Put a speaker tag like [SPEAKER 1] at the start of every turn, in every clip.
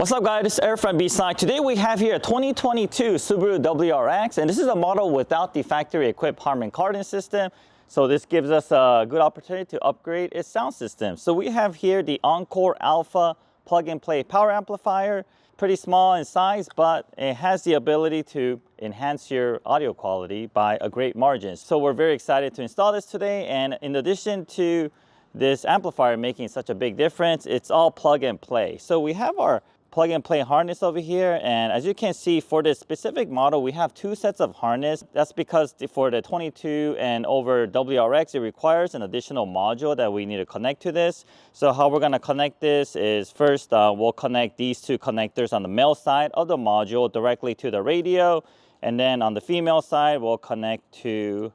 [SPEAKER 1] What's up guys, this is Eric from B-Side. Today we have here a 2022 Subaru WRX, and this is a model without the factory equipped Harman Kardon system. So this gives us a good opportunity to upgrade its sound system. So we have here the Encore Alpha plug-and-play power amplifier. Pretty small in size, but it has the ability to enhance your audio quality by a great margin. So we're very excited to install this today, and in addition to this amplifier making such a big difference, it's all plug and play. So we have our plug and play harness over here, and as you can see, for this specific model we have two sets of harness. That's because for the 22 and over WRX it requires an additional module that we need to connect to this. So how we're going to connect this is first we'll connect these two connectors on the male side of the module directly to the radio, and then on the female side we'll connect to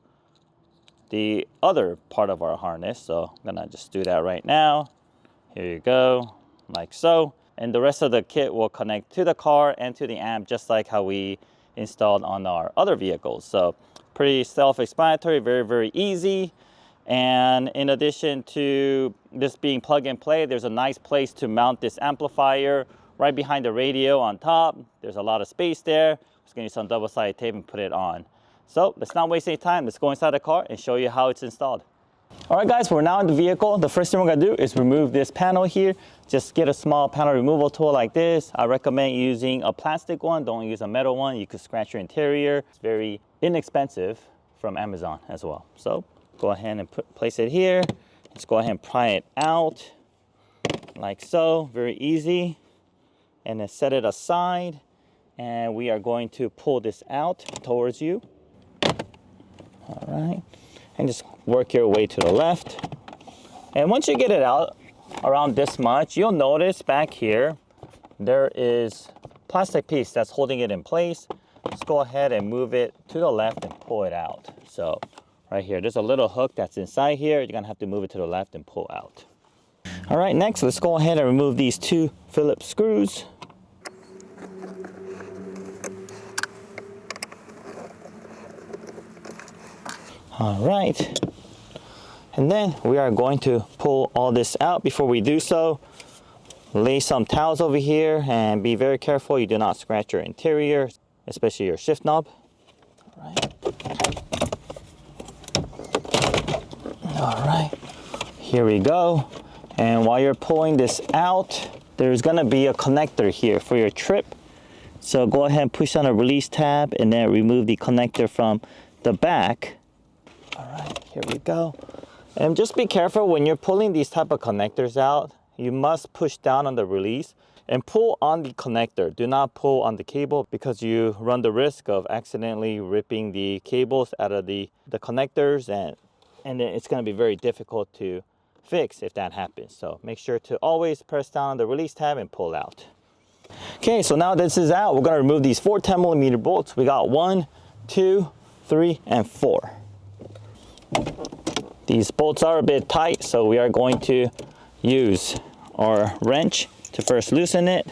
[SPEAKER 1] the other part of our harness. So I'm gonna just do that right now. Here you go, like so. And the rest of the kit will connect to the car and to the amp, just like how we installed on our other vehicles. So pretty self-explanatory, very easy. And in addition to this being plug and play, there's a nice place to mount this amplifier right behind the radio on top. There's a lot of space there. Just gonna use some double-sided tape and put it on. So let's not waste any time. Let's go inside the car and show you how it's installed. All right guys, we're now in the vehicle. The first thing we're gonna do is remove this panel here. Just get a small panel removal tool like this. I recommend using a plastic one. Don't use a metal one. You could scratch your interior. It's very inexpensive from Amazon as well. So go ahead and place it here. Just go ahead and pry it out like so. Very easy. And then set it aside. And we are going to pull this out towards you. All right. And just work your way to the left. And once you get it out around this much, you'll notice back here there is plastic piece that's holding it in place. Just go ahead and move it to the left and pull it out. So right here, there's a little hook that's inside here. You're gonna have to move it to the left and pull out. All right, next let's go ahead and remove these two Phillips screws. All right, and then we are going to pull all this out. Before we do so, lay some towels over here and be very careful you do not scratch your interior, especially your shift knob. All right, here we go. And while you're pulling this out, there's gonna be a connector here for your trip. So go ahead and push on the release tab and then remove the connector from the back. All right, here we go. And just be careful when you're pulling these type of connectors out. You must push down on the release and pull on the connector. Do not pull on the cable, because you run the risk of accidentally ripping the cables out of the connectors, and then it's gonna be very difficult to fix if that happens. So make sure to always press down on the release tab and pull out. Okay, so now this is out, we're gonna remove these 4 10mm bolts. We got 1, 2, 3, and 4. These bolts are a bit tight, so we are going to use our wrench to first loosen it,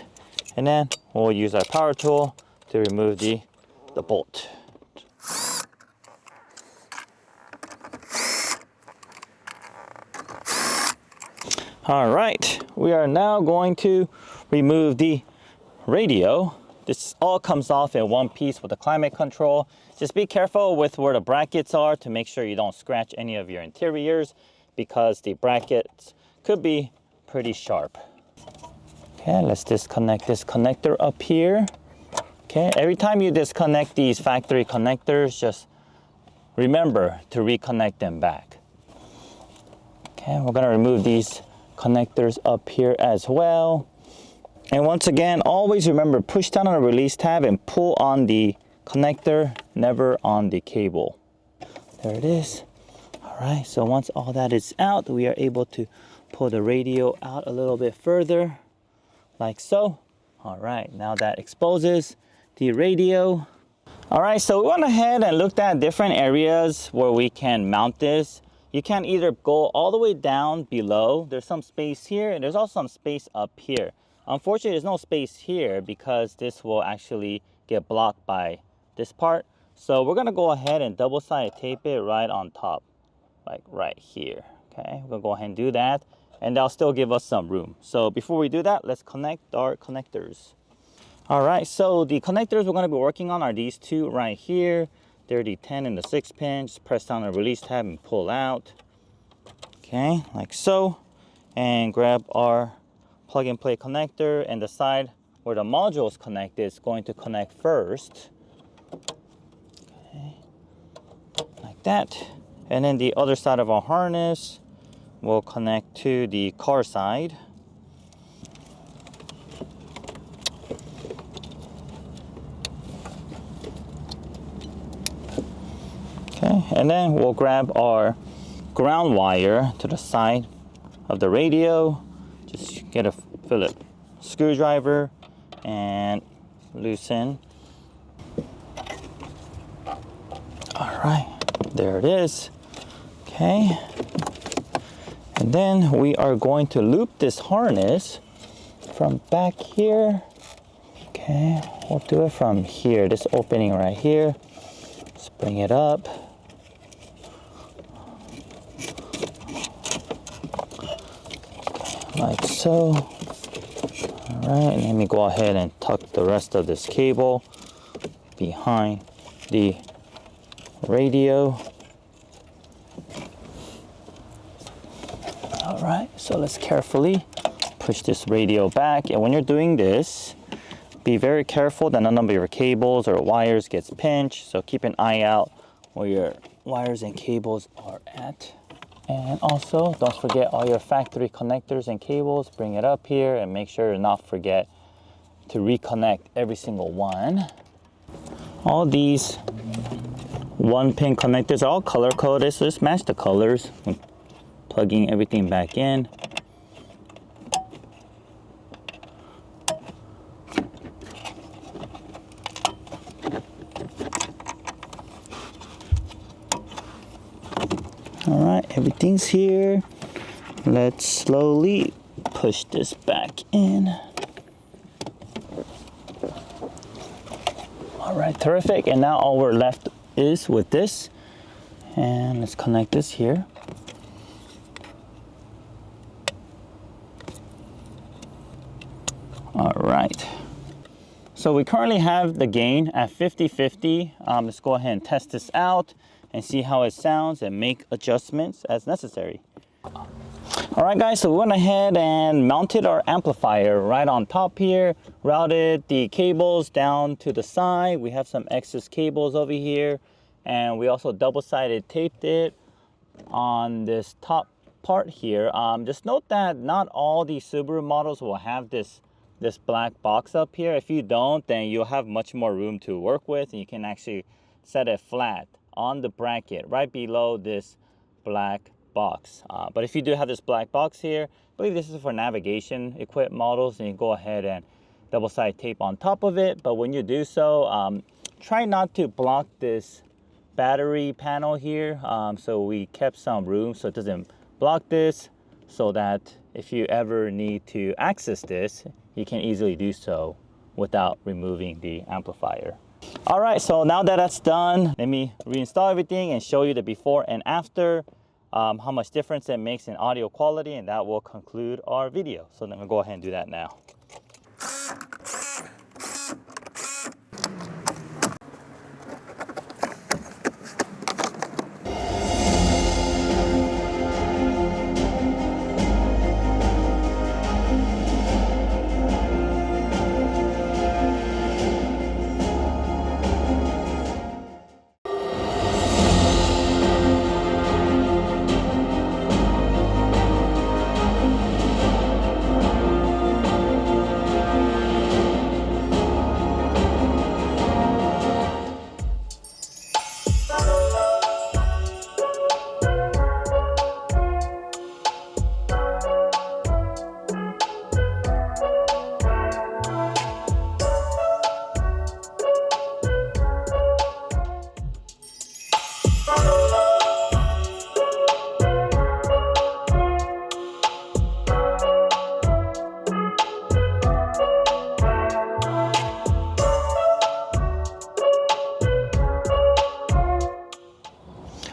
[SPEAKER 1] and then we'll use our power tool to remove the bolt. All right, we are now going to remove the radio. This all comes off in one piece with the climate control. Just be careful with where the brackets are to make sure you don't scratch any of your interiors, because the brackets could be pretty sharp. Okay, let's disconnect this connector up here. Okay, every time you disconnect these factory connectors, just remember to reconnect them back. Okay, we're gonna remove these connectors up here as well. And once again, always remember, push down on the release tab and pull on the connector, never on the cable. There it is. All right, so once all that is out, we are able to pull the radio out a little bit further, like so. All right, now that exposes the radio. All right, so we went ahead and looked at different areas where we can mount this. You can either go all the way down below. There's some space here, and there's also some space up here. Unfortunately, there's no space here because this will actually get blocked by this part. So we're gonna go ahead and double-sided tape it right on top, like right here. Okay, we're gonna go ahead and do that. and that'll still give us some room. So before we do that, let's connect our connectors. All right, so the connectors we're going to be working on are these two right here. They're the 10 and the 6 pin. Just press down the release tab and pull out. Okay, like so. And grab our plug and play connector, and the side where the module is connected is going to connect first. Okay, like that. And then the other side of our harness will connect to the car side. Okay, and then we'll grab our ground wire to the side of the radio. Just get a Phillips screwdriver and loosen. All right, there it is. Okay, and then we are going to loop this harness from back here. Okay, we'll do it from here, this opening right here. Let's bring it up. Like so. All right, let me go ahead and tuck the rest of this cable behind the radio. All right, so let's carefully push this radio back. And when you're doing this, be very careful that none of your cables or wires gets pinched. So keep an eye out where your wires and cables are at. And also, don't forget all your factory connectors and cables. Bring it up here and make sure to not forget to reconnect every single one. All these 1-pin connectors are all color coded, so just match the colors when plugging everything back in. All right, everything's here. Let's slowly push this back in. All right, terrific. And now all we're left is with this. And let's connect this here. All right. So we currently have the gain at 50-50. Let's go ahead and test this out and see how it sounds and make adjustments as necessary. All right guys, so we went ahead and mounted our amplifier right on top here, routed the cables down to the side. We have some excess cables over here, and we also double-sided taped it on this top part here. Just note that not all the Subaru models will have this black box up here. If you don't, then you'll have much more room to work with, and you can actually set it flat on the bracket right below this black box. But if you do have this black box here, I believe this is for navigation equipped models, and you go ahead and double-sided tape on top of it. But when you do so, try not to block this battery panel here. So we kept some room so it doesn't block this, so that if you ever need to access this, you can easily do so without removing the amplifier. All right, so now that that's done, let me reinstall everything and show you the before and after, how much difference it makes in audio quality, and that will conclude our video. So let me go ahead and do that now.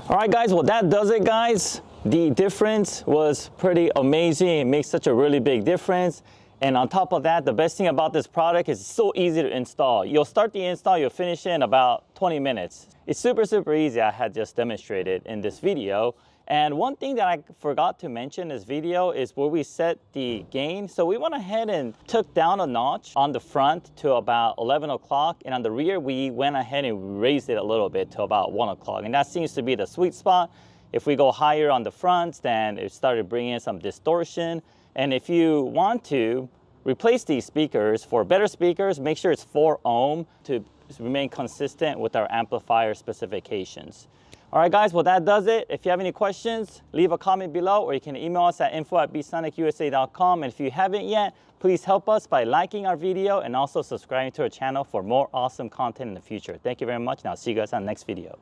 [SPEAKER 1] All right, guys, well, that does it, guys. The difference was pretty amazing. It makes such a really big difference. And on top of that, the best thing about this product is it's so easy to install. You'll start the install, you'll finish it in about 20 minutes. It's super, super easy. I had just demonstrated in this video. And one thing that I forgot to mention in this video is where we set the gain. So we went ahead and took down a notch on the front to about 11 o'clock. And on the rear, we went ahead and raised it a little bit to about 1 o'clock. And that seems to be the sweet spot. If we go higher on the fronts, then it started bringing in some distortion. And if you want to replace these speakers for better speakers, make sure it's 4 ohm to remain consistent with our amplifier specifications. All right, guys, well, that does it. If you have any questions, leave a comment below, or you can email us at info@bsonicusa.com. And if you haven't yet, please help us by liking our video and also subscribing to our channel for more awesome content in the future. Thank you very much, and I'll see you guys on the next video.